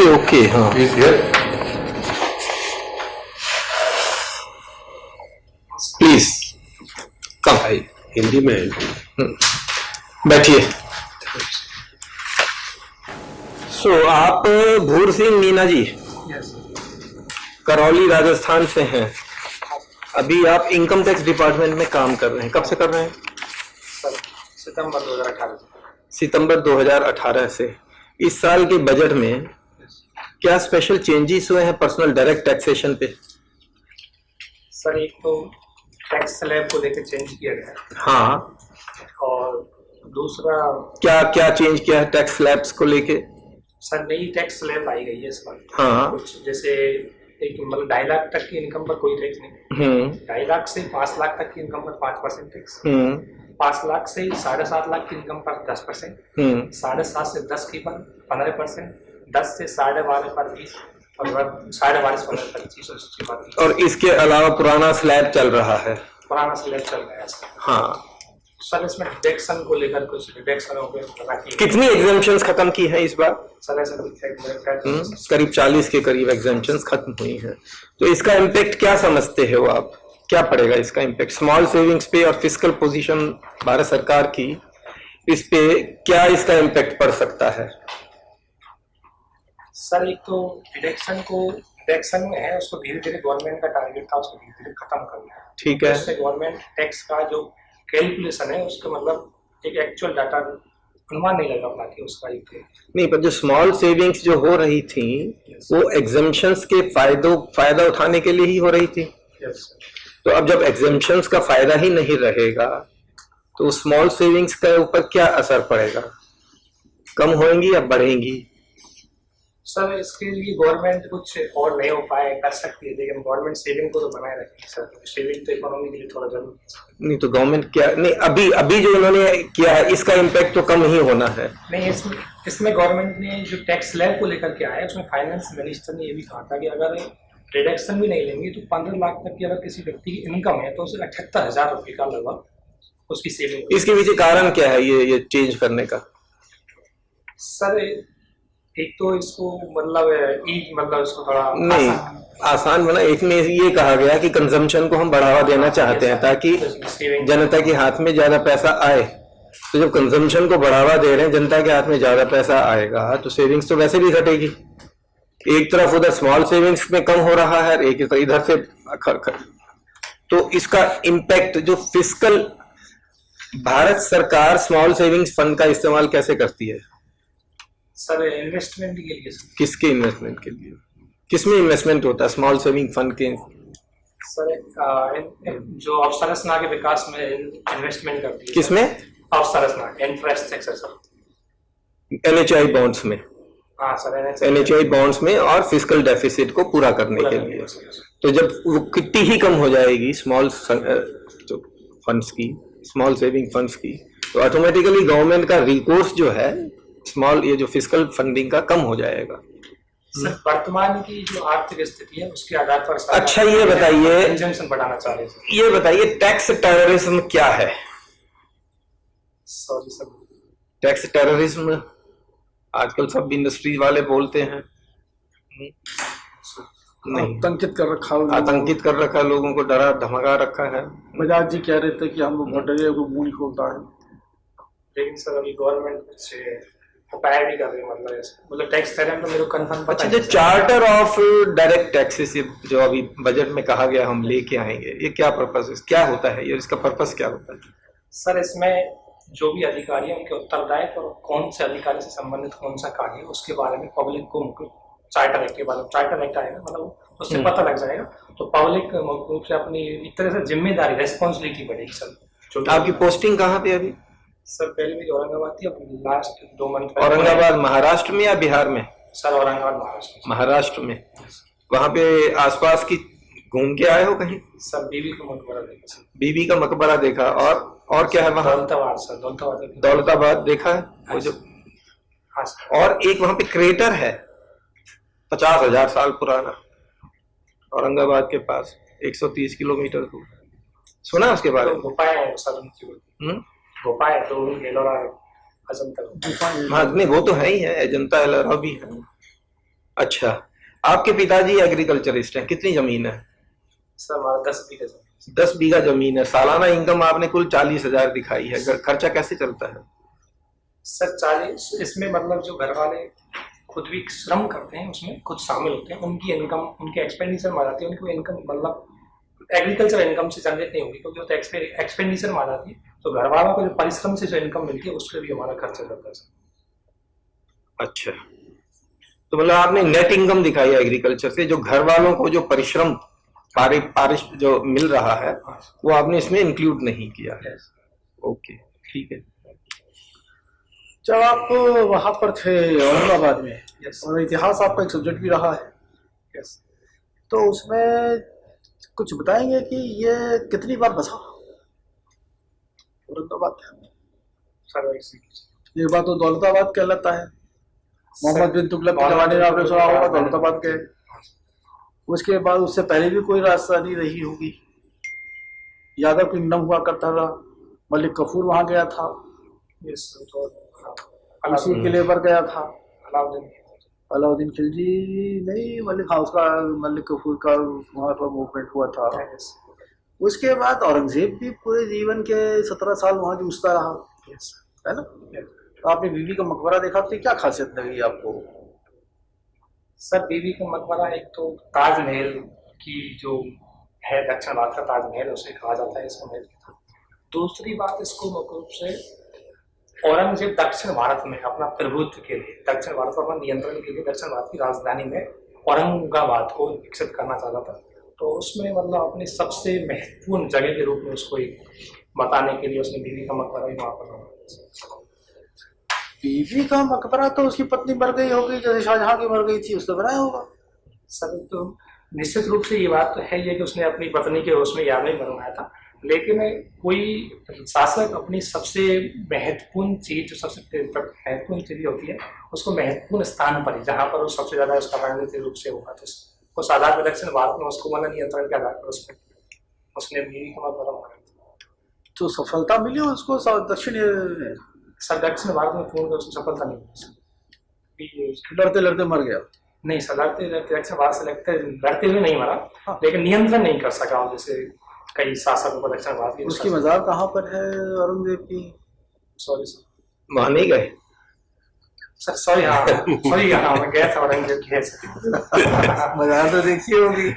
Okay हाँ He's here. Please come भाई हिंदी में बैठिए। सो आप भूर सिंह मीना जी करौली राजस्थान से हैं। अभी आप इनकम टैक्स डिपार्टमेंट में काम कर रहे हैं। कब से कर रहे हैं? सितंबर 2018 सितंबर 2018 से। इस साल के बजट में क्या स्पेशल चेंजेस हुए हैं पर्सनल डायरेक्ट टैक्सेशन पे? सर एक तो टैक्स स्लैब को लेकर चेंज किया गया हाँ, और दूसरा क्या क्या चेंज किया है टैक्स स्लैब्स को लेके? सर नई टैक्स स्लैब आई गई है इस बार। हाँ। कुछ जैसे एक मतलब 2.5 लाख तक की इनकम पर कोई टैक्स नहीं, 2.5 लाख से 5 लाख तक की इनकम पर 5% टैक्स, 5 लाख से 7.5 लाख की इनकम पर 10%, 7.5 से 10 की पर 15%, 10 से 12.5 पर 20 और 12.5 पर 25 और उसके बाद। और इसके अलावा पुराना स्लैब चल रहा है? पुराना स्लैब चल रहा है सर। हाँ सर इसमें डिडक्शन को लेकर कुछ डिडक्शन हो गए। कितनी एग्जेम्पशंस खत्म की है इस बार? सर ऐसा कुछ करीब 40 के करीब एग्जेम्पशंस खत्म हुई हैं। तो इसका इम्पैक्ट क्या समझते हो आप? क्या पड़ेगा इसका इम्पैक्ट स्मॉल सेविंग्स पे और फिस्कल पोजीशन भारत सरकार की, इस पे क्या इसका इम्पैक्ट पड़ सकता है? सर एक तो डिडक्शन में है, उसको धीरे धीरे गवर्नमेंट का टारगेट था उसको धीरे धीरे खत्म करना है। ठीक है। उससे गवर्नमेंट टैक्स का जो कैलकुलेशन है उसका मतलब एक एक्चुअल डाटा अनुमान नहीं लगा पाती उसका। नहीं, पर जो स्मॉल सेविंग्स जो हो रही थी वो एग्जेम्पशंस के फायदा उठाने के लिए ही हो रही थी। तो अब जब एग्जेम्पशंस का फायदा ही नहीं रहेगा तो स्मॉल सेविंग्स के ऊपर क्या असर पड़ेगा? कम होंगी या बढ़ेंगी? सर इसके लिए गवर्नमेंट कुछ और नहीं हो पाए कर सकती है, लेकिन गवर्नमेंट सेविंग को तो बनाए रखेगी सर। सेविंग तो इकोनॉमी के लिए थोड़ा जरूरी है। नहीं तो गवर्नमेंट क्या नहीं, अभी जो उन्होंने किया है इसका इम्पैक्ट तो कम ही होना है। नहीं, इसमें गवर्नमेंट ने जो टैक्स स्लैब को लेकर के आया है उसमें फाइनेंस मिनिस्टर ने ये भी कहा था कि अगर रिडक्शन भी नहीं लेंगे तो 15 लाख तक की अगर किसी व्यक्ति की इनकम है तो उसे 78,000 रुपये का लगभग उसकी सेविंग। इसके पीछे कारण क्या है ये चेंज करने का? सर एक तो इसको मतलब इसको थोड़ा नहीं आसान बना। एक में ये कहा गया कि कंजम्पशन को हम बढ़ावा देना चाहते हैं ताकि जनता के हाथ में ज्यादा पैसा आए। तो जब कंजम्पशन को बढ़ावा दे रहे हैं, जनता के हाथ में ज्यादा पैसा आएगा तो सेविंग्स तो वैसे भी घटेगी। एक तरफ उधर स्मॉल सेविंग्स में कम हो रहा है, एक इधर से तो इसका इम्पैक्ट जो फिस्कल भारत सरकार स्मॉल सेविंग्स फंड का इस्तेमाल कैसे करती है? सर इन्वेस्टमेंट के लिए। किसके इन्वेस्टमेंट के लिए? किसमें इन्वेस्टमेंट होता है स्मॉल सेविंग फंड के? सर जो अवसंरचना के विकास में इन्वेस्टमेंट करती है। किसमें? अवसंरचना इंफ्रास्ट्रक्चर सर। NHI बॉन्ड्स में। हाँ सर NHI बॉन्ड्स में और फिस्कल डेफिसिट को पूरा करने के लिए। तो जब वो कितनी ही कम हो जाएगी स्मॉल फंड्स की, स्मॉल सेविंग फंड्स की, तो ऑटोमेटिकली गवर्नमेंट का रिकोर्स जो है स्मॉल ये जो फिस्कल फंडिंग का कम हो जाएगा। सर वर्तमान की जो आर्थिक स्थिति है उसके आधार पर। अच्छा ये बताइए, कंजम्पशन बढ़ाना चाह रहे हैं। ये बताइए टैक्स टेररिज्म क्या है? Sorry sir. टैक्स टेररिज्म आजकल सब इंडस्ट्री वाले बोलते हैं। नहीं, आतंकित कर रखा है लोगों को, डरा धमका रखा है। बजाज जी कह रहे थे कि हम लोग भटरिया को मुंह नहीं खोलता है, लेकिन सर अभी गवर्नमेंट कुछ उपाय भी कर रही है। मतलब टैक्स टेररिज्म तो मेरे को कंफर्म पता है। अच्छा, जो चार्टर ऑफ डायरेक्ट टैक्सेस जो अभी बजट में कहा गया हम लेके आएंगे, ये क्या पर्पस है, क्या होता है ये, इसका पर्पस क्या होता है? सर इसमें जो भी अधिकारी हैं उनके उत्तरदायित्व और कौन से अधिकारी से संबंधित कौन सा कार्य है उसके बारे में पब्लिक को चार्टर एक्ट के बारे में, चार्टर एक्ट आएगा मतलब उससे पता लग जाएगा। तो पब्लिक रूप से अपनी एक तरह से जिम्मेदारी रेस्पॉन्सिबिलिटी बढ़ेगी सर। आपकी पोस्टिंग कहाँ पे अभी? सर पहले भी औरंगाबाद थी, अब लास्ट 2 मंथ। औरंगाबाद महाराष्ट्र में या बिहार में? सर औरंगाबाद महाराष्ट्र में। वहाँ पे आसपास की घूम के आए हो कहीं? सर बीबी का मकबरा देखा सर। बीबी का मकबरा देखा, और क्या है वहाँ? दौलताबाद सर। दौलताबाद देखा है वो जो। हाँ सर। और एक वहाँ पे क्रेटर है 50,000 साल पुराना, औरंगाबाद के पास 130 किलोमीटर दूर। सुना उसके बारे तो में? गुफाएं हैं सर उनकी, गुफाएं तो एलोरा अजंता गुफाएं। हाँ नहीं वो तो है ही है, अजंता एलोरा भी है। अच्छा, आपके पिताजी एग्रीकल्चरिस्ट हैं, कितनी जमीन है? सर हमारा 10 बीघा जमीन। 10 बीघा जमीन है, सालाना इनकम आपने कुल 40,000 दिखाई है, खर्चा कैसे चलता है? सर 40 इसमें मतलब जो घर वाले खुद भी श्रम करते हैं उसमें खुद शामिल होते हैं, उनकी इनकम उनके एक्सपेंडिचर में आ जाती है, उनको इनकम मतलब एग्रीकल्चर इनकम से जनरेट नहीं होगी क्योंकि वो तो एक्सपेंडिचर में आ जाती है, तो घर वालों को जो परिश्रम से जो इनकम मिलती है उस पर भी हमारा खर्चा जाता है। अच्छा, तो मतलब आपने नेट इनकम दिखाई है एग्रीकल्चर से, जो घर वालों को जो परिश्रम पारिश जो मिल रहा है वो आपने इसमें इंक्लूड नहीं किया है। ओके ठीक है। जब आप वहां पर थे औरंगाबाद में, और इतिहास आपका एक सब्जेक्ट भी रहा है, तो उसमें कुछ बताएंगे कि ये कितनी बार बसा औरंगाबाद? एक बार तो दौलताबाद कहलाता है, मोहम्मद बिन तुगलक के जमाने में आपने सुना होगा दौलताबाद के। उसके बाद उससे पहले भी कोई राजधानी रही होगी, यादव किंगडम हुआ करता था, मलिक कफूर वहां गया था, उसी किले पर गया था। अलाउद्दीन खिलजी नहीं, मलिक कफूर का वहां पर मूवमेंट हुआ था। उसके बाद औरंगजेब भी पूरे जीवन के 17 साल वहां जूझता रहा, है ना? तो आपने बीबी का मकबरा देखा, तो क्या खासियत लगी आपको? सर बीबी का मकबरा एक तो ताजमहल की जो है, दक्षिण भारत का ताजमहल उसे कहा जाता है इसको महल। दूसरी बात, इसको मुख्य रूप से औरंगजेब दक्षिण भारत में अपना प्रभुत्व के लिए, दक्षिण भारत पर अपना नियंत्रण के लिए दक्षिण भारत की राजधानी में औरंगाबाद को विकसित करना चाहता था, तो उसमें मतलब अपनी सबसे महत्वपूर्ण जगह के रूप में उसको बताने के लिए उसने बीबी का मकबरा भी वहां पर बनाया। बीवी का मकबरा तो उसकी पत्नी मर गई होगी, जैसे शाहजहां की मर गई थी, उसने बनाया होगा। सर तो निश्चित रूप से ये बात तो है ये कि उसने अपनी पत्नी के उसमें याद में बनवाया था, लेकिन कोई शासक अपनी सबसे महत्वपूर्ण चीज, जो सबसे महत्वपूर्ण चीज होती है उसको महत्वपूर्ण स्थान पर ही, जहाँ पर वो सबसे ज्यादा उसका राजनीतिक रूप से होगा, तो उस आधार पर दक्षिण भारत में उसको मतलब नियंत्रण के आधार पर उसने बीवी का मकबरा बनाया। तो सफलता मिली उसको दक्षिण भारत में पूर्ण रूप से सफलता नहीं मिली, लड़ते लड़ते मर गया। नहीं सर, लड़ते दक्षिण भारत से लड़ते हुए नहीं मरा, लेकिन नियंत्रण नहीं कर सका, जैसे कई शासकों को दक्षिण भारत की। उसकी मजार कहाँ पर है औरंगजेब की? सॉरी सर, वहां नहीं गए सर? सॉरी, हाँ मैं गया था औरंगजेब की मजार तो देखी होगी,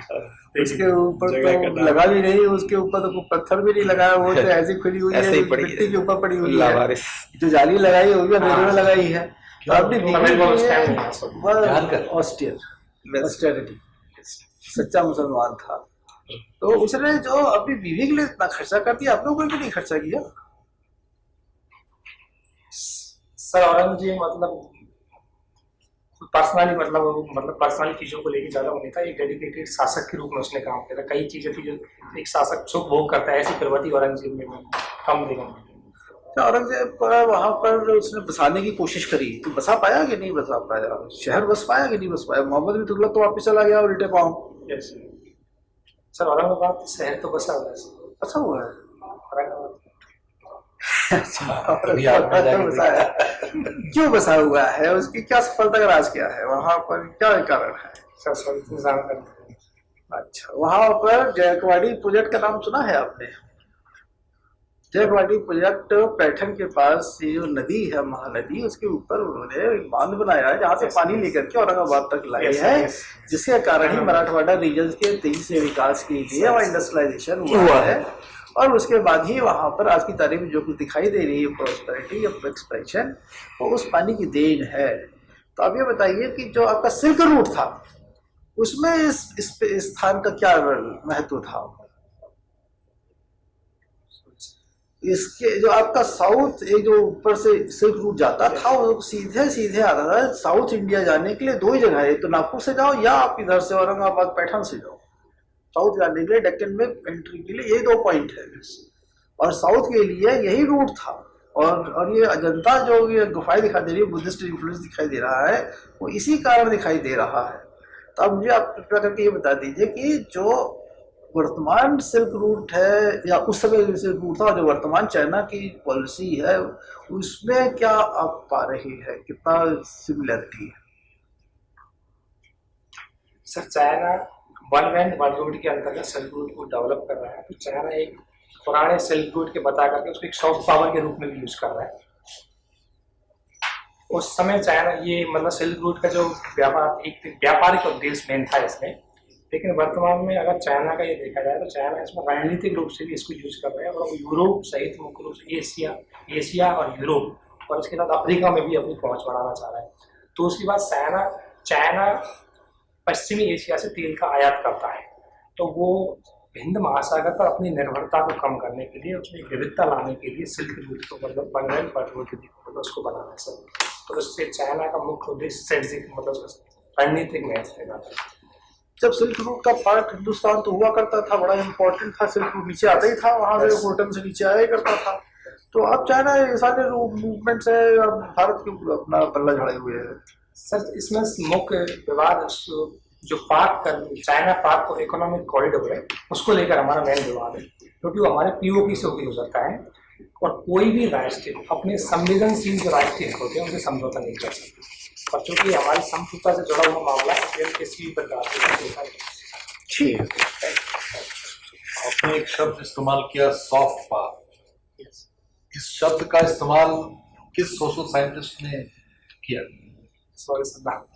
उसके ऊपर तो लगा भी नहीं, उसके ऊपर तो कोई पत्थर भी नहीं लगाया, वो तो ऐसी खुली हुई है, मिट्टी के ऊपर पड़ी हुई है, जो जाली लगाई होगी अंधेरे में लगाई है। तो आपने ऑस्टेरिटी, सच्चा मुसलमान था, तो उसने जो अपनी बीवी के लिए इतना खर्चा कर दिया, अपने ऊपर भी नहीं खर्चा किया। सर औरंगजेब मतलब पर्सनली चीजों को लेकर ज्यादा नहीं था, एक डेडिकेटेड शासक के रूप में उसने काम किया था। कई चीजें थी जो एक शासक सुख भोग करता है, ऐसी प्रवृत्ति औरंगजेब में कम देखा। औरंगजेब वहां पर उसने बसाने की कोशिश करी, तो बसा पाया कि नहीं बसा पाया? शहर बस पाया कि नहीं बस पाया? मोहम्मद बिन तुगलक तो वापस चला गया उल्टे पांव। सर औरंगाबाद शहर तो बसा हुआ है। बसा हुआ है औरंगाबाद। क्यों बसा हुआ है? उसकी क्या सफलता का राज क्या है? वहां पर क्या कारण है? अच्छा, वहां पर जयकवाड़ी प्रोजेक्ट का नाम सुना है आपने? जयकवाड़ी प्रोजेक्ट पैठन के पास ये जो नदी है, महानदी, उसके ऊपर उन्होंने एक बांध बनाया है जहाँ से पानी लेकर के औरंगाबाद तक लाई है, जिसके कारण ही मराठवाड़ा रीजन के तेजी से विकास के लिए वहाँ इंडस्ट्रियलाइजेशन हुआ है। और उसके बाद ही वहाँ पर आज की तारीख में जो कुछ दिखाई दे रही है प्रॉस्पेरिटी या एक्सपेंशन, वो उस पानी की देन है। तो आप ये बताइए कि जो आपका सिल्क रूट था उसमें इस स्थान का क्या महत्व था? इसके जो आपका साउथ, एक जो ऊपर से सिल्क रूट जाता था वो सीधे सीधे आता था साउथ इंडिया जाने के लिए। दो ही जगह है, तो नागपुर से जाओ या आप इधर से औरंगाबाद पैठन से जाओ। साउथ जाने के लिए डेक्कन में एंट्री के लिए यही 2 पॉइंट है, और साउथ के लिए यही रूट था। और ये अजंता जो ये गुफाएं दिखाई दे रही है, बुद्धिस्ट इन्फ्लुएंस दिखाई दे रहा है, वो इसी कारण दिखाई दे रहा है। तो अब मुझे आप कृपया करके ये बता दीजिए कि जो वर्तमान सिल्क रूट है या उस समय जो सिल्क रूट था और जो वर्तमान चाइना की पॉलिसी है, उसमें क्या आप पा रही है, कितना सिमिलरिटी है? Sir China one band world route के अंतर्गत सिल्क रूट को डेवलप कर रहा है, तो चाइना एक पुराने सिल्क रूट के बता करके उसको एक सॉफ्ट पावर के रूप में भी यूज कर रहा है। उस समय चाइना ये मतलब सिल्क रूट का जो व्यापार एक व्यापारिक उद्देश्य मेन था इसमें, लेकिन वर्तमान में अगर चाइना का ये देखा जाए तो चाइना इसमें रणनीतिक रूप से भी इसको यूज कर रहा है और यूरोप सहित मुख्य रूप से एशिया और यूरोप और इसके साथ अफ्रीका में भी अपनी पहुंच बढ़ाना चाह रहा है। तो उसके बाद चाइना पश्चिमी एशिया से तेल का आयात करता है, तो वो हिंद महासागर पर अपनी निर्भरता को कम करने के लिए, उसमें विविधता लाने के लिए सिल्क रूट को मतलब बंगाल मतलब उसको बनाना है सब। तो उससे चाइना का मुख्य उद्देश्य स्ट्रेटेजिक मतलब रणनीतिक महत्व है। जब सिल्क रूट का पार्ट हिंदुस्तान तो हुआ करता था, बड़ा इम्पोर्टेंट था, सिल्क रूट नीचे आता ही था, वहाँ से होटल से नीचे आया करता था। तो अब चाइना ये सारे मूवमेंट से भारत के अपना पल्ला झड़े हुए है। सर इसमें मुख्य विवाद जो चाइना पाक को इकोनॉमिक कॉरिडोर है उसको लेकर हमारा मेन विवाद है, क्योंकि वो हमारे पीओके से होकर गुजरता है और कोई भी राष्ट्र अपने संवेदनशील जो राष्ट्रीय हित होते हैं उनसे समझौता नहीं कर सकते, और चूंकि हमारी संप्रभुता से जुड़ा हुआ मामला है किसी भी प्रकार से। ठीक है, आपने एक शब्द इस्तेमाल किया सॉफ्ट पावर। इस शब्द का इस्तेमाल किस सोशल साइंटिस्ट ने किया? सॉरी सर,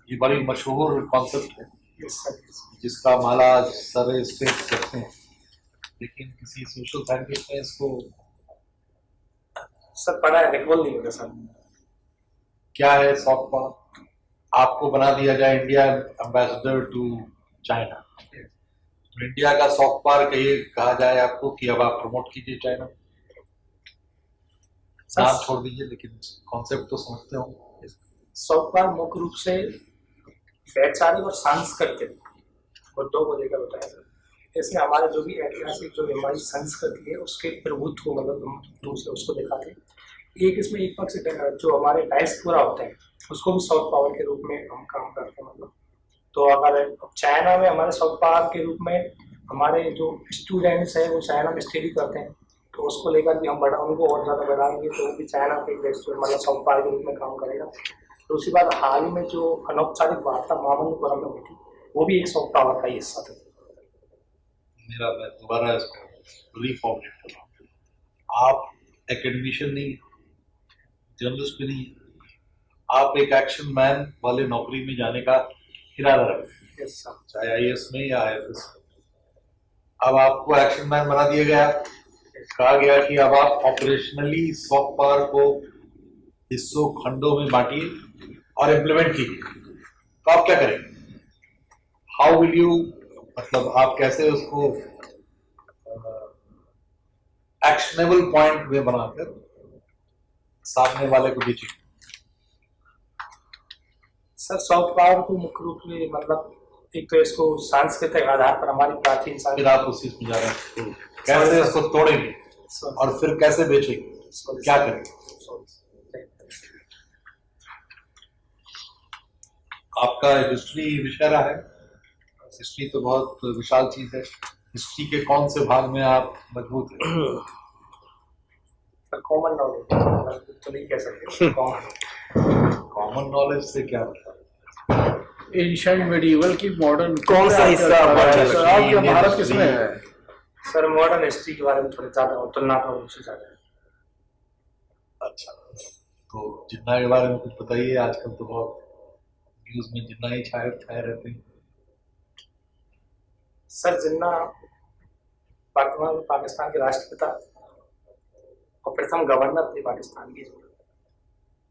ये बड़ी मशहूर कॉन्सेप्ट है जिसका माला सारे स्टेट्स करते हैं, लेकिन किसी सोशल साइंटिस्ट ने इसको सर पढ़ा है, रिकॉल नहीं होगा सर। क्या है सॉफ्ट पावर? आपको बना दिया जाए इंडिया एम्बेसडर टू चाइना, तो इंडिया का सॉफ्ट पावर कहा जाए आपको कि अब आप प्रमोट कीजिए चाइना, नाम छोड़ दीजिए, लेकिन कॉन्सेप्ट तो समझते हो। सॉफ्ट पावर मुख्य रूप से वैचारिक और सांस्कृतिक मुद्दों को लेकर होता है। इसमें हमारे जो भी ऐतिहासिक जो हमारी संस्कृति है उसके प्रभुत्व को मतलब हम दूसरे उसको दिखाते हैं। एक इसमें एक पक्ष जो हमारे डायस्पोरा होते हैं उसको भी सॉफ्ट पावर के रूप में हम काम करते हैं मतलब। तो अगर चाइना में हमारे सॉफ्ट पावर के रूप में हमारे जो स्टूडेंट्स हैं वो चाइना में स्टडी करते हैं, तो उसको लेकर भी हम उनको और ज़्यादा बढ़ाएंगे, तो वो भी चाइना के मतलब सॉफ्ट पावर के रूप में काम करेगा। तो उसी बात हाल ही में जो अनौपचारिक वार्ता मामल्लपुरम में हुई थी वो भी एक सॉफ्ट पावर का ही हिस्सा था। मैं दोबारा इसको रिफॉर्मुलेट कर रहा हूँ। आप एकेडमिशियन नहीं, जर्नलिस्ट भी नहीं, आप एक एक्शन मैन वाले नौकरी में जाने का इरादा रखते हैं, चाहे IAS में या IFS में। अब आपको एक्शन मैन बना दिया गया, कहा गया कि अब आप ऑपरेशनली सॉफ्ट पावर को हिस्सों खंडों में बांटिए और इम्प्लीमेंट कीजिए, तो आप क्या करेंगे? हाउ विल यू, मतलब आप कैसे उसको एक्शनेबल पॉइंट में बनाकर सामने वाले को बेचेंगे? सर सॉफ्ट पावर को मुख्य रूप में मतलब एक तो इसको सांस्कृतिक आधार पर हमारी प्राचीन फिर आप उसी में जा रहे हैं, कैसे इसको तोड़ेंगे और फिर कैसे बेचेंगे, क्या करेंगे? आपका हिस्ट्री विषय रहा है, हिस्ट्री तो बहुत विशाल चीज है, हिस्ट्री के कौन से भाग में आप मजबूत हैं? कॉमन नॉलेज तो नहीं कह सकते, कॉमन नॉलेज से क्या मतलब? एंशिएंट मेडिवल की मॉडर्न कौन सा हिस्सा आपके भारत किसमें है? सर मॉडर्न हिस्ट्री के बारे में थोड़ा ज़्यादा तुलनात्मक रूप से ज़्यादा है। अच्छा, तो जिन्ना के बारे में कुछ बताइए। आजकल तो बहुत न्यूज में जिन्ना ही छाए रहते हैं। सर जिन्ना वर्तमान में पाकिस्तान के राष्ट्रपिता और प्रथम गवर्नर थे पाकिस्तान के।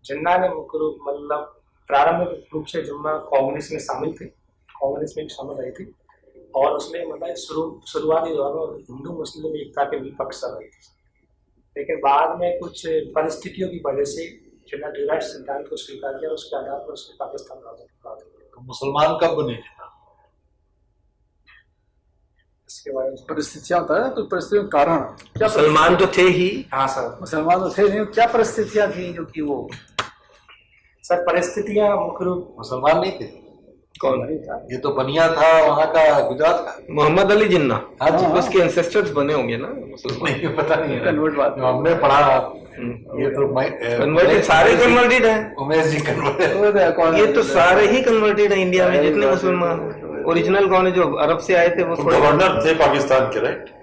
जिन्ना ने मुख्य रूप मतलब प्रारंभिक रूप से जिन्ना कांग्रेस में शामिल थे, कांग्रेस में भी शामिल रहे थे और उसमें मतलब शुरुआती दौर में हिंदू मुस्लिम एकता के विपक्ष रहे थे, लेकिन बाद में कुछ परिस्थितियों की वजह से जिन्ना द्विराष्ट्र सिद्धांत को स्वीकार किया, उसके आधार पर उसने पाकिस्तान का आजाद। तो मुसलमान कब बने जिन्ना? इसके बारे में परिस्थितियां होता है, तो परिस्थितियों के कारण क्या? मुसलमान तो थे ही। हाँ सर, मुसलमान तो थे नहीं, क्या परिस्थितियां थी जो कि वो सर परिस्थितियां मुख्य रूप मुसलमान नहीं थे, कौन? ये तो बनिया था वहाँ का, गुजरात का। मोहम्मद अली जिन्ना। हाँ जी, उसके एंसेस्टर्स बने होंगे ना मुसलमान। नहीं पता नहीं है, कन्वर्ट बात हमने पढ़ा। ये तो कन्वर्टेड, सारे कन्वर्टेड हैं। उमेश जी कन्वर्टेड। ये तो सारे ही कन्वर्टेड हैं इंडिया में जितने मुसलमान हैं। ओरिजिनल कौन है? जो अरब से आए थे वो थोड़े गवर्नर थे पाकिस्तान के, राइट?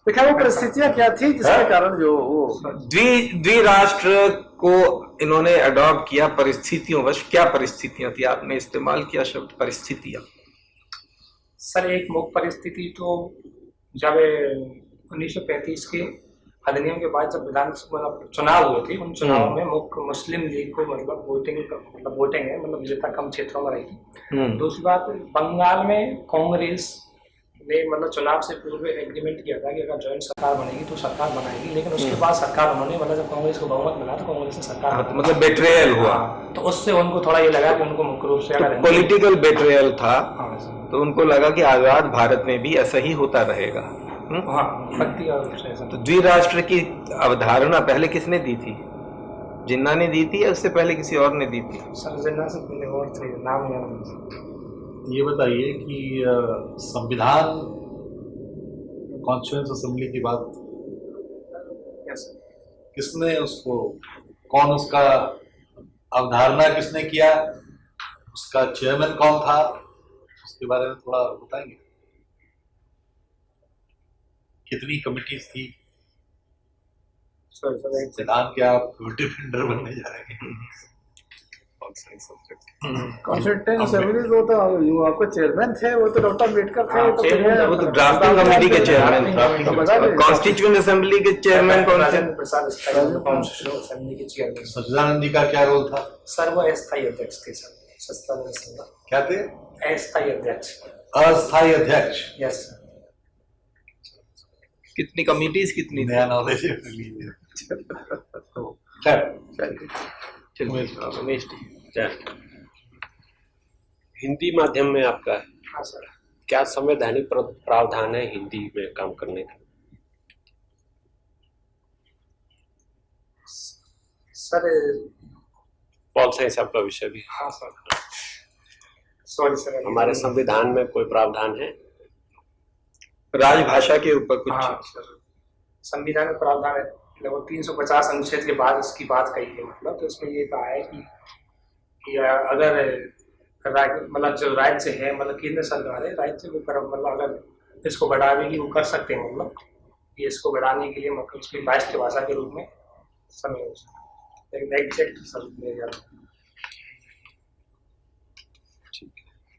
देखा वो परिस्थितियां क्या थी जिसके कारण जो वो द्विराष्ट्र को इन्होंने अडॉप्ट किया परिस्थितियों वश। क्या परिस्थितियां थी? आपने इस्तेमाल किया शब्द परिस्थितियां। सर एक मुख्य परिस्थिति तो जब 1935 के अधिनियम के बाद जब विधानसभा चुनाव हुए थे, उन चुनावों में मुख्य मुस्लिम लीग को मतलब वोटिंग है, मतलब विजेता कम क्षेत्रों में रही थी। दूसरी बात, बंगाल में कांग्रेस ने मतलब चुनाव से पूर्व एग्रीमेंट किया था कि अगर जॉइंट सरकार बनेगी तो सरकार बनाएगी, लेकिन उसके बाद सरकार उन्होंने मतलब जब कांग्रेस को बहुमत मिला तो कांग्रेस ने सरकार तो मतलब बेट्रेयल हुआ। तो उससे उनको थोड़ा ये लगा कि उनको मुख्य रूप से अगर पॉलिटिकल बेट्रेयल था, तो उनको लगा कि आजाद भारत में भी ऐसा ही होता रहेगा। तो द्विराष्ट्र की अवधारणा पहले किसने दी थी? जिन्ना ने दी थी या उससे पहले किसी और ने दी थी? सर जिन्ना से पहले और थे, नाम नहीं। ये बताइए कि संविधान कॉन्स्टिट्यूएंट असेंबली की बात किसने उसको, कौन उसका अवधारणा किसने किया, उसका चेयरमैन कौन था, उसके बारे में थोड़ा बताएंगे? कितनी कमिटीज थी? संविधान के आप डिफेंडर बनने जा रहे हैं। कॉन्स्टिट्यूएंट असेंबली वो तो जो आपके चेयरमैन थे वो तो डॉक्टर अम्बेडकर थे। वो तो ड्राफ्टिंग कमेटी के चेयरमैन थे। कॉन्स्टिट्यूएंट असेंबली के चेयरमैन कौन थे? असेंबली के चेयरमैन सच्चिदानंद जी का क्या रोल था? सर वो अस्थायी अध्यक्ष थे सर। सच्चिदानंद क्या थे? अस्थायी अध्यक्ष। अस्थायी अध्यक्ष। Yes sir. कितनी कमिटीज, कितनी नया नॉलेज हिंदी माध्यम में आपका है। हाँ सर। क्या संवैधानिक प्रावधान है हिंदी में काम करने का? सर पॉल साइंस आपका विषय भी। हाँ सर। Sorry sir. हमारे संविधान में कोई प्रावधान है राजभाषा के ऊपर कुछ? हाँ सर, संविधान में प्रावधान है, लगभग 350 अनुच्छेद के बाद इसकी बात कही है। मतलब तो इसमें ये कहा है कि अगर मतलब जो राज्य है, मतलब केंद्र सरकार है, राज्य को मतलब अगर इसको बढ़ावेगी वो कर सकते हैं। मतलब ये इसको बढ़ाने के लिए मतलब उसकी राष्ट्रीय भाषा के रूप में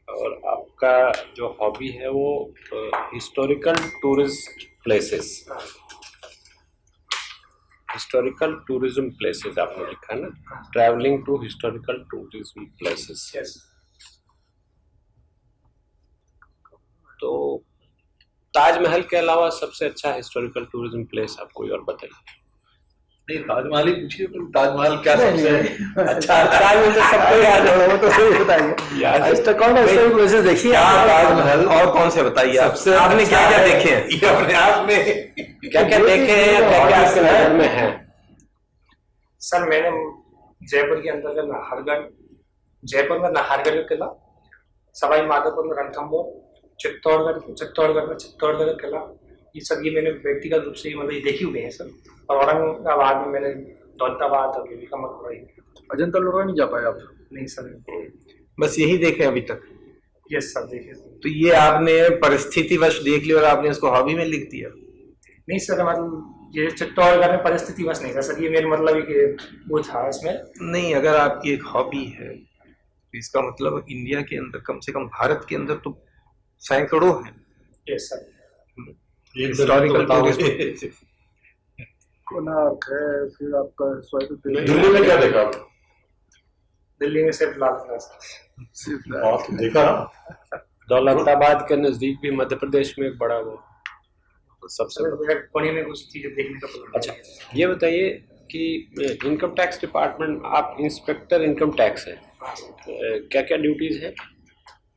और आपका जो हॉबी है वो historical tourist places, historical tourism places आपने लिखा ना, travelling to historical tourism places. तो ताजमहल के अलावा सबसे अच्छा हिस्टोरिकल टूरिज्म प्लेस आप कोई और बताइए। नहीं, ताजमहल ही पूछिए। ताजमहल क्या सबसे अच्छा? ताजमहल तो सबको याद है, वो तो सही बताइए। कौन है वैसे देखिए ताजमहल और कौन से बताइए आप? आपने क्या क्या देखे हैं? ये अपने आप में क्या क्या देखे हैं या क्या क्या आपके नजर में है? सर मैंने जयपुर के अंतर्गत नाहरगढ़, जयपुर में नाहरगढ़ किला, सवाई माधोपुर में रणथंभौर, चित्तौड़गढ़ में चित्तौड़गढ़ किला, ये सब ये मैंने व्यक्तिगत रूप से मतलब ये देखी हुई है सर। और औरंगाबाद में मैंने दौलताबाद और देवी का मकबरा। अजंता लोरा नहीं जा पाए आप? नहीं सर। बस यही देखे अभी तक? यस सर देखिए। तो ये आपने परिस्थितिवश देख लिया और आपने इसको हॉबी में लिख दिया? नहीं सर, मतलब ये चित्तौड़गढ़ में परिस्थितिवश नहीं था सर, ये मेरे मतलब एक वो था इसमें। नहीं, अगर आपकी एक हॉबी है तो इसका मतलब इंडिया के अंदर, कम से कम भारत के अंदर तो सैकड़ों हैं। Yes sir. Historical tourism Konark है, फिर आपका दिल्ली में क्या देखा? दिल्ली में सिर्फ लाल किला देखा। दौलताबाद के नजदीक भी मध्य प्रदेश में एक बड़ा वो सबसे पुणे में कुछ चीजें देखने का। अच्छा, ये बताइए कि इनकम टैक्स डिपार्टमेंट, आप इंस्पेक्टर इनकम टैक्स है, क्या क्या ड्यूटीज है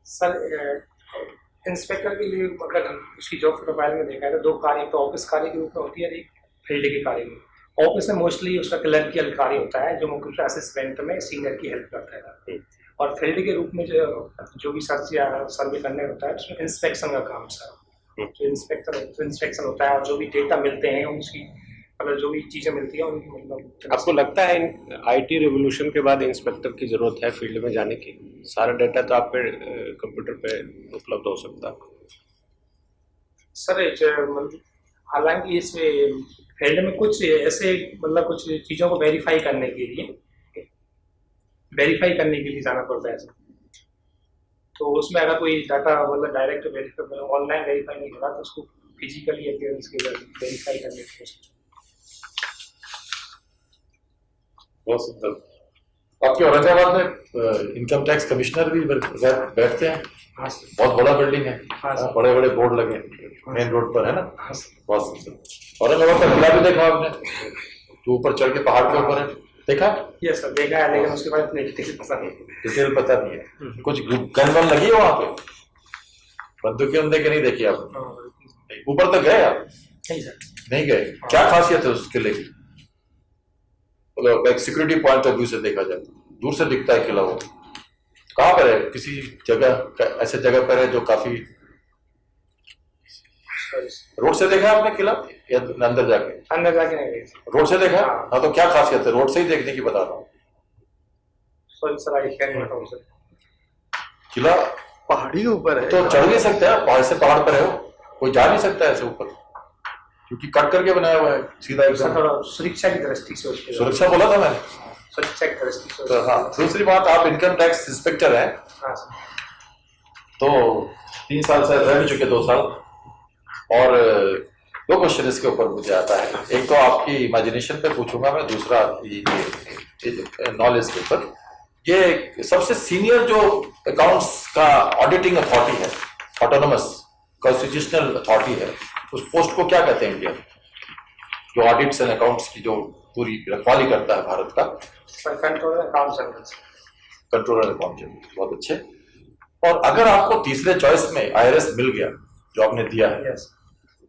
सर? इंस्पेक्टर के लिए अगर उसकी जॉब प्रोफाइल में देखा है तो दो कार्य, तो ऑफिस कार्य के रूप में होती है, एक फील्ड के कार्य में। ऑफिस में मोस्टली उसका क्लर्क की कार्य होता है, जो मुख्य रूप से असिस्टेंट में सीनियर की हेल्प करता है। और फील्ड के रूप में जो भी सर्च या सर्वे करने होता है उसमें इंस्पेक्शन का काम सर, जो इंस्पेक्शन होता है और जो भी डेटा मिलते हैं उसकी मतलब जो भी चीज़ें मिलती हैं उनकी मतलब। आपको लगता है आईटी रिवोल्यूशन के बाद इंस्पेक्टर की जरूरत है फील्ड में जाने की? सारा डेटा तो आप पे कंप्यूटर पे उपलब्ध हो सकता है सर। हालांकि इसमें फील्ड में कुछ ऐसे मतलब कुछ चीज़ों को वेरीफाई करने के लिए जाना पड़ता है सर। तो उसमें अगर कोई डाटा मतलब डायरेक्ट वेरीफाई ऑनलाइन वेरीफाई नहीं हो रहा तो उसको फिजिकली अपीयरेंस के वेरीफाई करने की कोशिश। बहुत सुंदर। आपके औरंगाबाद में इनकम टैक्स कमिश्नर भी बैठते हैं? हाँ बहुत बड़ा बिल्डिंग है, हाँ सर। बड़े बड़े बोर्ड लगे मेन रोड पर, है ना? बहुत सुंदर। औरंगाबाद का किला भी देखा आपने? तो ऊपर चढ़ के पहाड़ के ऊपर है, देखा? यस सर देखा है, लेकिन उसके बाद डिटेल पता नहीं। डिटेल पता नहीं है। कुछ गन वन लगी है वहां पे? बंदूकें उनके नहीं देखी आपने? ऊपर तक गए आप? नहीं सर। नहीं गए? क्या खासियत है उस किले की? मतलब एक सिक्योरिटी पॉइंट ऑफ व्यू से देखा जाए, दूर से दिखता है किला, वो कहाँ पर है? किसी जगह ऐसे जगह पर है जो काफी रोड से देखा आपने किला या अंदर जाके? अंदर जाके नहीं गए। रोड से देखा? हाँ, तो क्या खासियत है? रोड से ही देखने की बता रहा हूँ। Sorry sir, I can not answer. किला पहाड़ी के ऊपर है तो चढ़ नहीं सकते आप? पहाड़ से पहाड़ पर है हो, कोई जा नहीं सकता ऐसे ऊपर, क्योंकि कट करके बनाया हुआ है सीधा एकदम। थोड़ा सुरक्षा की दृष्टि से उसके सुरक्षा बोला था मैंने। सुरक्षा की दृष्टि से। तो हाँ, दूसरी बात, आप इनकम टैक्स इंस्पेक्टर हैं हाँ सर। तो 3 साल से रह भी चुके, 2 साल। और 2 क्वेश्चन इसके ऊपर मुझे आता है। एक तो आपकी इमेजिनेशन पे पूछूंगा मैं, दूसरा नॉलेज के ऊपर। ये सबसे सीनियर जो अकाउंट्स का ऑडिटिंग अथॉरिटी है, ऑटोनोमस कॉन्स्टिट्यूशनल अथॉरिटी है, उस पोस्ट को क्या कहते हैं इंडिया में, जो ऑडिट्स एंड अकाउंट्स की जो पूरी रखवाली करता है भारत का? Controller account general. Controller account general. बहुत अच्छे। और अगर आपको तीसरे चॉइस में आईआरएस मिल गया जो आपने दिया है,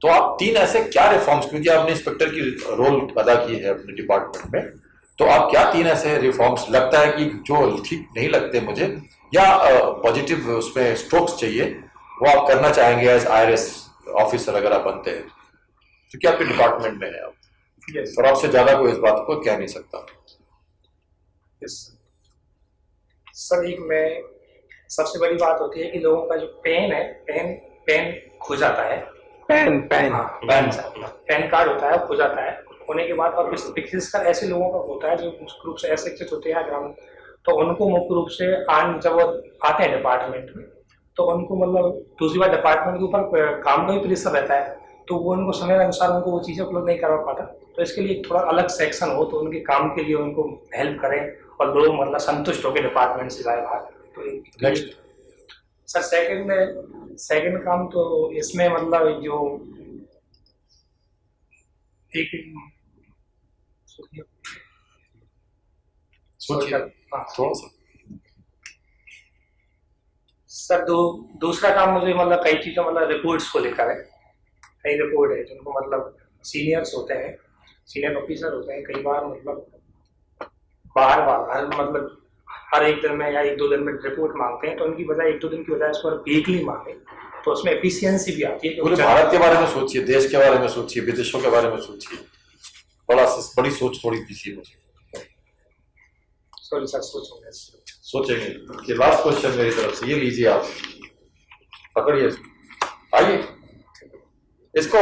तो आप 3 ऐसे क्या रिफॉर्म्स, क्योंकि आपने इंस्पेक्टर की रोल अदा की है अपने डिपार्टमेंट में, तो आप क्या 3 ऐसे रिफॉर्म्स लगता है कि जो ठीक नहीं लगते मुझे, या पॉजिटिव उसमें स्ट्रोक्स चाहिए, वो आप करना चाहेंगे एज आईआरएस ऑफिसर अगर आप बनते हैं, क्योंकि आपके डिपार्टमेंट में है आप, और आपसे ज्यादा कोई इस बात को कह नहीं सकता। सर एक में सबसे बड़ी बात होती है कि लोगों का जो पेन है, पेन खो जाता है। पैन पैन कार्ड होता है खो जाता है, होने के बाद और विशेषकर ऐसे लोगों का होता है जो मुख्य रूप से अशिक्षित होते हैं ग्रामीण, तो उनको मुख्य रूप से जब वो आते हैं डिपार्टमेंट में, तो उनको मतलब दूसरी बार डिपार्टमेंट के ऊपर काम का भी प्रेशर रहता है, तो वो उनको समय अनुसार उनको वो चीज़ें उपलब्ध नहीं करवा पाता। तो इसके लिए थोड़ा अलग सेक्शन हो तो उनके काम के लिए उनको हेल्प करें और लोग मतलब संतुष्ट होकर डिपार्टमेंट से जाए बाहर। तो नेक्स्ट सर सेकंड काम तो इसमें मतलब जो एक सर दूसरा काम मुझे मतलब कई चीज़ों मतलब रिपोर्ट्स को लेकर है। कई रिपोर्ट है जिनको मतलब सीनियर्स होते हैं, सीनियर ऑफिसर होते हैं, कई बार मतलब बार मतलब हर एक दिन में या 1-2 दिन में रिपोर्ट मांगते हैं, तो उनकी बजाय 1-2 दिन की बजाय उस पर वीकली मांगे, तो उसमें एफिशिएंसी भी आती है। पूरे भारत के बारे में सोचिए, देश के बारे में सोचिए, विदेशों के बारे में सोचिए, बड़ी सोच थोड़ी दीजिए मुझे। सॉरी सर, सोचेंगे कि लास्ट क्वेश्चन मेरी तरफ से, ये लीजिए आप, पकड़िए इसको, आइए इसको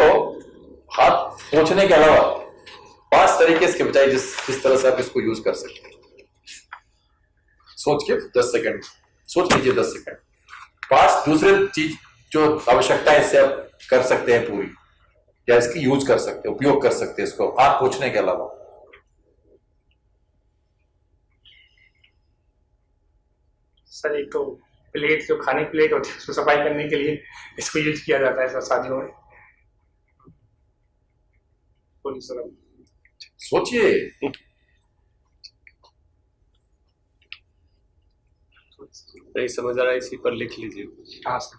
हाथ पोंछने के अलावा 5 तरीके इसके बजाय जिस तरह से आप इसको यूज कर सकते हैं। सोच के 10 सेकंड सोच लीजिए, 10 सेकंड। 5 दूसरे चीज जो आवश्यकता है इससे आप कर सकते हैं पूरी, या इसकी यूज कर सकते हैं, उपयोग कर सकते हैं इसको हाथ पोंछने के अलावा। सर एक तो प्लेट, जो खाने की प्लेट होती है उसको सफाई करने के लिए इसको यूज किया जाता है सर शादियों में। सोचिए, नहीं समझ आ रहा है, इसी पर लिख लीजिए। हाँ सर,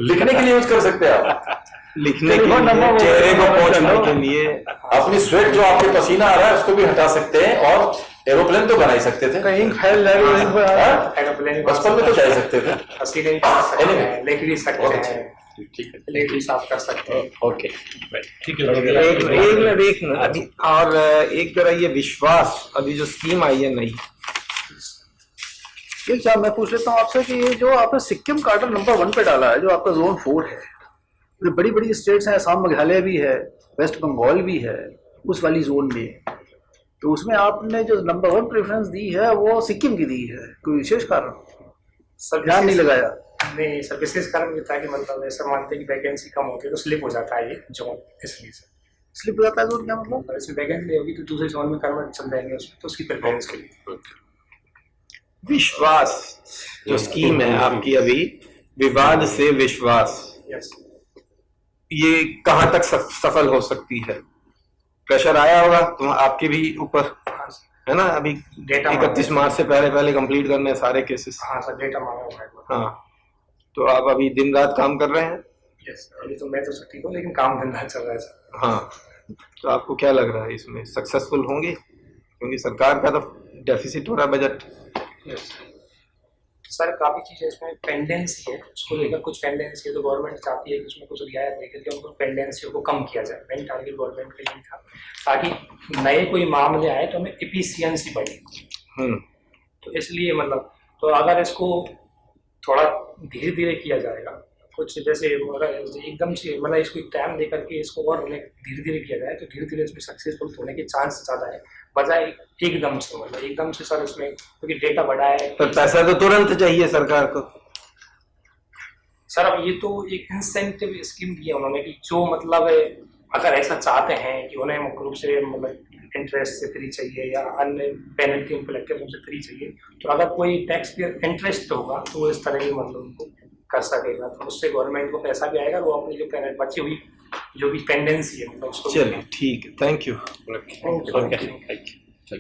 लिखने के लिए यूज कर सकते हैं आप, लिखने के लिए, चेहरे को पोंछने के लिए, अपनी स्वेट जो आपके पसीना आ रहा है उसको भी हटा सकते हैं, और एरोप्लेन तो बना ही सकते थे, कहीं फैल जाए कहीं पर हाँ? एरोप्लेन बचपन में तो जा ही सकते थे। सीलिंग कर सकते हैं, लेट भी सकते बहुत अच्छा। हैं, ठीक है, लेट भी साफ कर सकते हैं। ओके, ठीक है। एक ना अभी और एक जरा ये विश्वास अभी जो स्कीम आई है नई, एक क्या मैं पूछ लेता हूँ आपसे कि ये जो आपने सिक्किम का आर्डर नंबर 1 पे डाला है, जो आपका जोन 4 है, जो बड़ी बड़ी स्टेट्स हैं, असम मेघालय भी है, वेस्ट बंगाल भी है उस वाली जोन में, तो उसमें आपने जो नंबर 1 प्रेफरेंस दी है वो सिक्किम की दी है, कोई विशेष कारण सर ध्यान नहीं लगाया? नहीं सर, विशेष कारण ये था कि मतलब ऐसा मानते हैं कि वैकेंसी कम होती है तो स्लिप हो जाता है ये जोन, इसलिए सर स्लिप हो जाता है जोन, क्या मतलब? इसमें वैकेंसी होगी तो दूसरे जोन में कन्वर्ट चल जाएंगे उसमें, तो उसकी प्रेफरेंस के लिए। विश्वास जो स्कीम है आपकी अभी, विवाद से विश्वास, यस ये कहाँ तक सफल हो सकती है? प्रेशर आया होगा तो आपके भी ऊपर, है ना? अभी डेटा 31 मार्च से पहले कंप्लीट करने हैं सारे केसेस। हाँ सर, डेटा मांगा हुआ है। हाँ, तो आप अभी दिन रात काम कर रहे हैं? यस, अभी तो मैं तो छुट्टी हूँ लेकिन काम धंधा चल रहा है सर। हाँ, तो आपको क्या लग रहा है इसमें सक्सेसफुल होंगे? क्योंकि सरकार का तो डेफिसिट हो रहा है बजट। यस सर, काफ़ी चीज़ें इसमें पेंडेंसी है, उसको लेकर कुछ पेंडेंसी है तो गवर्नमेंट चाहती है कि उसमें कुछ रियायत देकर के उनको पेंडेंसियों को कम किया जाए। मेन टारगेट गवर्नमेंट का यही था ताकि नए कोई मामले आए तो हमें एफिशिएंसी बढ़े। तो इसलिए मतलब, तो अगर इसको थोड़ा धीरे धीरे किया जाएगा, कुछ जैसे एकदम से मतलब इसको एक टाइम दे करके इसको और उन्हें धीरे धीरे किया जाए तो धीरे धीरे इसमें सक्सेसफुल होने के चांस ज़्यादा है, बजाय एकदम से मतलब एकदम से सर इसमें, क्योंकि डेटा बढ़ा है। पर पैसा तो तुरंत चाहिए सरकार को। सर अब ये तो एक इंसेंटिव स्कीम दी है उन्होंने कि जो मतलब अगर ऐसा चाहते हैं कि उन्हें मुख्य रूप से मतलब इंटरेस्ट से फ्री चाहिए या अन्य पेनल्टी उनको लगते हैं उनसे फ्री चाहिए, तो अगर कोई टैक्स पेयर इंटरेस्ट होगा तो वो इस तरह की मतलब उनको कर सकेगा, तो उससे गवर्नमेंट को पैसा भी आएगा, वो अपनी जो बची हुई जो भी पेंडेंसी है मतलब उसको। चलिए ठीक है, thank you. Okay, thank you.